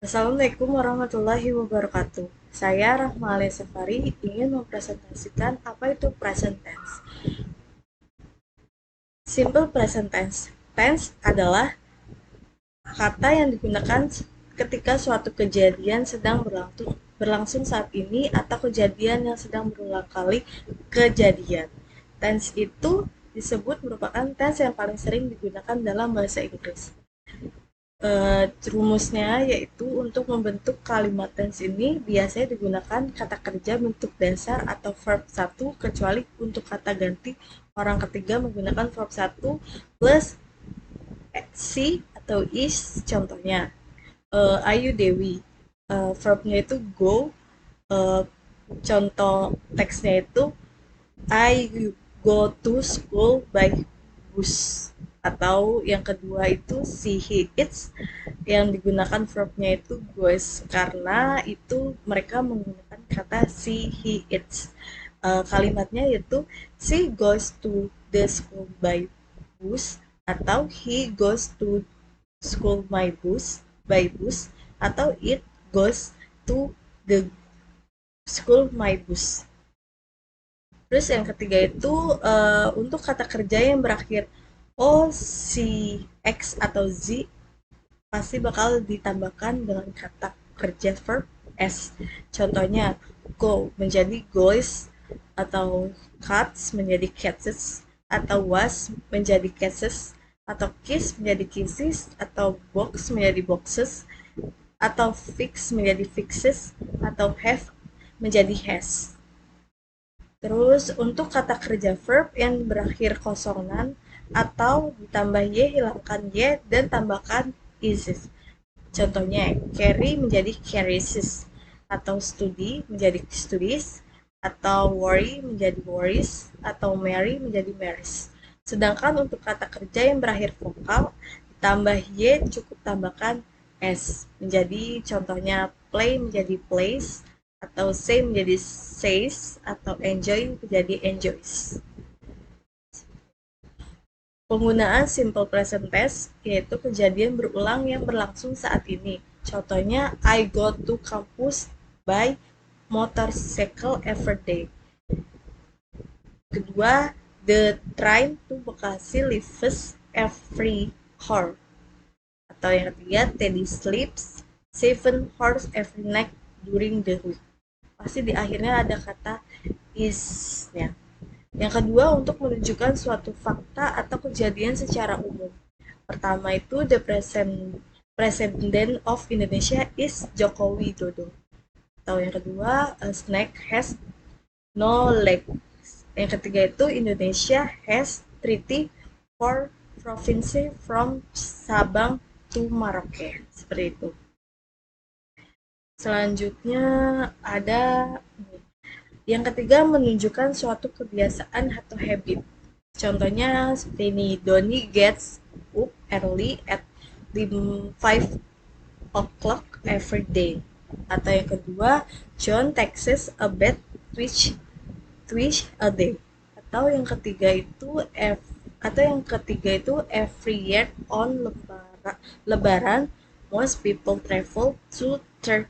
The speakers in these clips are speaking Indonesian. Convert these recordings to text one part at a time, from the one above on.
Assalamualaikum warahmatullahi wabarakatuh. Saya Rahma Alia Safari ingin mempresentasikan apa itu present tense. Simple present tense. Tense adalah kata yang digunakan ketika suatu kejadian sedang berlangsung saat ini atau kejadian yang sedang berulang kali kejadian. Tense itu disebut merupakan tense yang paling sering digunakan dalam bahasa Inggris. Rumusnya yaitu untuk membentuk kalimat tense ini biasanya digunakan kata kerja bentuk dasar atau verb satu, kecuali untuk kata ganti orang ketiga menggunakan verb satu plus si atau is. Contohnya Ayu Dewi, verbnya itu go. Uh, Contoh teksnya itu I go to school by bus. Atau yang kedua itu si he eats, yang digunakan verbnya itu goes karena itu mereka menggunakan kata si he eats. Kalimatnya yaitu she goes to the school by bus atau he goes to school by bus atau it goes to the school by bus. Terus yang ketiga itu untuk kata kerja yang berakhir o, si, x atau z pasti bakal ditambahkan dengan kata kerja verb s. Contohnya go menjadi goes atau cuts menjadi catches atau was menjadi catches atau kiss menjadi kisses atau box menjadi boxes atau fix menjadi fixes atau have menjadi has. Terus untuk kata kerja verb yang berakhir kosongan atau ditambah y, hilangkan y dan tambahkan is. Contohnya carry menjadi carries atau study menjadi studies atau worry menjadi worries atau marry menjadi marries. Sedangkan untuk kata kerja yang berakhir vokal ditambah y cukup tambahkan s. Menjadi contohnya play menjadi plays atau say menjadi says atau enjoy menjadi enjoys. Penggunaan simple present tense yaitu kejadian berulang yang berlangsung saat ini. Contohnya, I go to campus by motorcycle every day. Kedua, the train to Bekasi leaves every hour. Atau yang ketiga, Teddy sleeps 7 hours every night during the week. Pasti di akhirnya ada kata is-nya. Yang kedua, untuk menunjukkan suatu fakta atau kejadian secara umum. Pertama itu the president of Indonesia is Joko Widodo. Atau yang kedua, a snake has no legs. Yang ketiga itu Indonesia has treaty for province from Sabang to Merauke. Seperti itu. Selanjutnya ada yang ketiga, menunjukkan suatu kebiasaan atau habit. Contohnya seperti ini, Donny gets up early at 5 o'clock every day. Atau yang kedua, John takes a bath twice a day. Atau yang ketiga itu every year on Lebaran, most people travel to their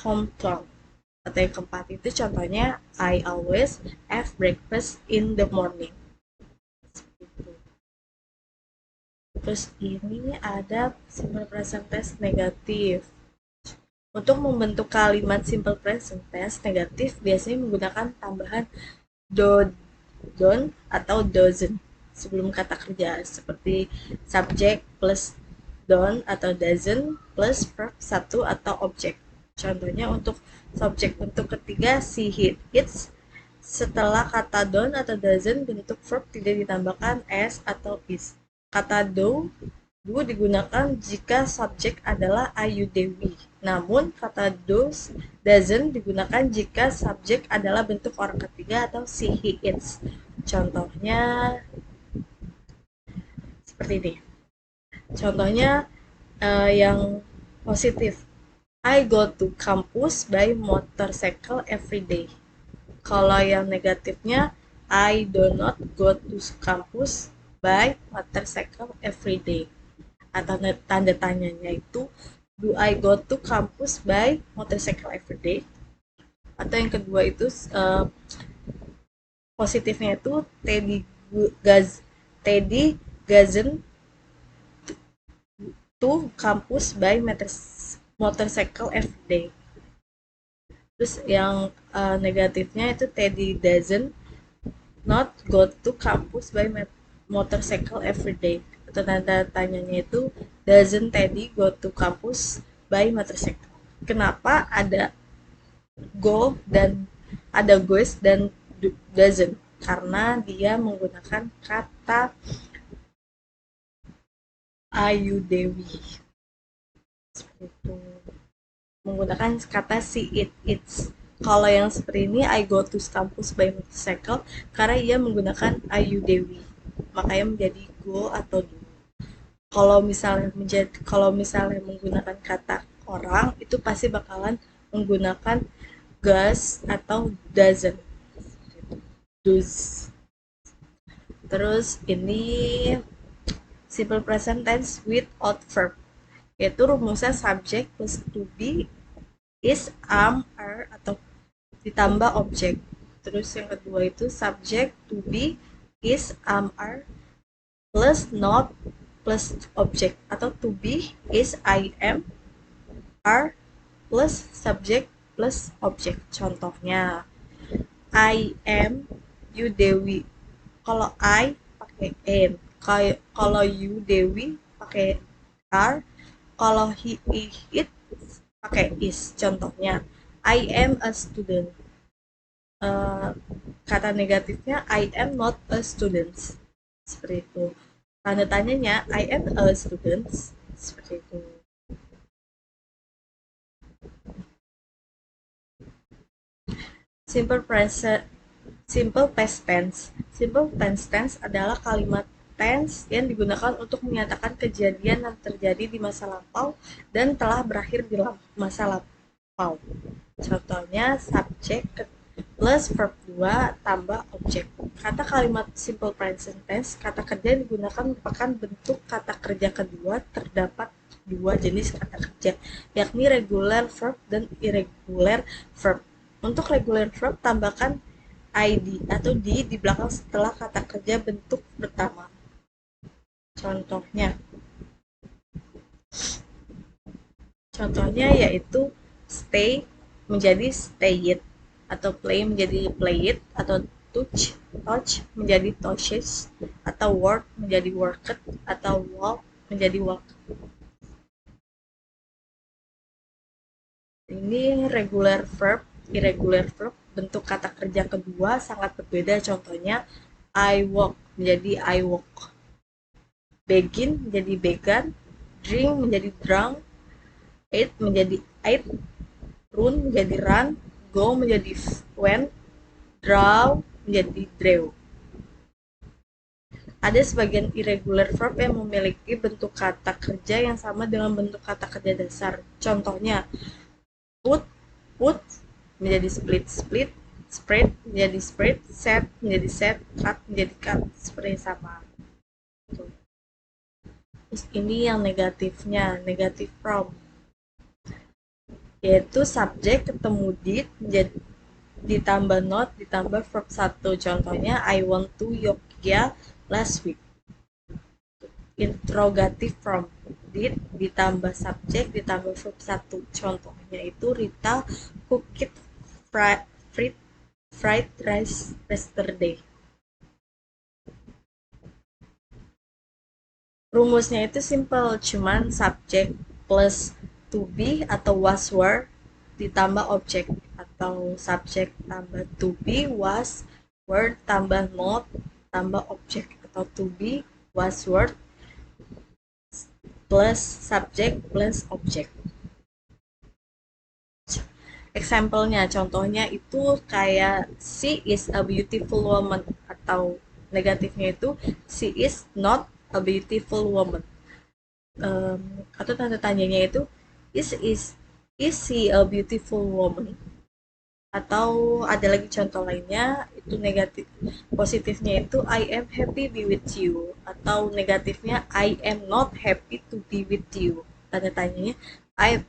hometown. Atau yang keempat itu contohnya I always have breakfast in the morning. Terus ini ada simple present tense negatif. Untuk membentuk kalimat simple present tense negatif biasanya menggunakan tambahan do, don't atau doesn't sebelum kata kerja, seperti subject plus don't atau doesn't plus verb satu atau object. Contohnya untuk subjek untuk ketiga si he eats, setelah kata don't atau doesn't bentuk verb tidak ditambahkan s atau is. Kata do digunakan jika subjek adalah Ayu Dewi. Namun kata doesn't digunakan jika subjek adalah bentuk orang ketiga atau si he eats. Contohnya seperti ini. Contohnya yang positif. I go to campus by motorcycle every day. Kalau yang negatifnya, I do not go to campus by motorcycle every day. Atau tanda tanyanya itu, Do I go to campus by motorcycle every day? Atau yang kedua itu positifnya itu Teddy doesn't to campus by motorcycle every day. Terus yang negatifnya itu Teddy doesn't not go to campus by motorcycle every day. Atau tanda tanyanya itu doesn't Teddy go to campus by motorcycle. Kenapa ada go dan ada goes dan doesn't? Karena dia menggunakan kata Ayu Dewi. Seperti itu. Menggunakan kata see it, it's. Kalau yang seperti ini, I go to campus by motorcycle, karena ia menggunakan Ayu Dewi. Makanya menjadi go atau do. Kalau misalnya menggunakan kata orang, itu pasti bakalan menggunakan does atau doesn't. Does. Terus ini simple present tense without verb, yaitu rumusnya subject plus to be is, am, are, atau ditambah objek. Terus yang kedua itu subject to be is, am, are plus not plus objek, atau to be is, I am, are plus subject plus objek. Contohnya I am you Dewi. Kalau I pakai am, kalau you Dewi pakai are, kalau he it pakai is. Contohnya I am a student. Kata negatifnya I am not a student. Seperti itu. Tanda tanyanya I am a student. Seperti itu. Simple present, simple past tense. Simple past tense adalah kalimat tense yang digunakan untuk menyatakan kejadian yang terjadi di masa lampau dan telah berakhir di masa lampau. Contohnya subject plus verb 2 tambah objek. Kata kalimat simple present tense, kata kerja yang digunakan merupakan bentuk kata kerja kedua. Terdapat dua jenis kata kerja, yakni regular verb dan irregular verb. Untuk regular verb, tambahkan id atau di belakang setelah kata kerja bentuk pertama. Contohnya yaitu stay menjadi stayed, atau play menjadi played, atau touch menjadi touches, atau work menjadi worked, atau walk menjadi walked. Ini regular verb, irregular verb, bentuk kata kerja kedua sangat berbeda. Contohnya I walk menjadi I walk, begin menjadi began, drink menjadi drunk, eat menjadi ate, run menjadi run, go menjadi went, draw menjadi drew. Ada sebagian irregular verb yang memiliki bentuk kata kerja yang sama dengan bentuk kata kerja dasar. Contohnya put menjadi split, spread menjadi spread, set menjadi set, cut menjadi cut, seperti sama. Terus ini yang negatifnya, negative from, yaitu subjek ketemu did menjadi ditambah not ditambah verb 1. Contohnya I went to Yogyakarta last week. Interrogative from, did ditambah subjek ditambah verb 1. Contohnya itu Rita cooked fried rice yesterday. Rumusnya itu simple, cuman subject plus to be atau was were ditambah objek, atau subject tambah to be was were tambah not tambah objek, atau to be was were plus subject plus objek. Example-nya, contohnya itu kayak she is a beautiful woman, atau negatifnya itu she is not a beautiful woman. Atau tanda tanyanya itu is she a beautiful woman? Atau ada lagi contoh lainnya, itu negatif. Positifnya itu I am happy be with you, atau negatifnya I am not happy to be with you. Tanda tanyanya I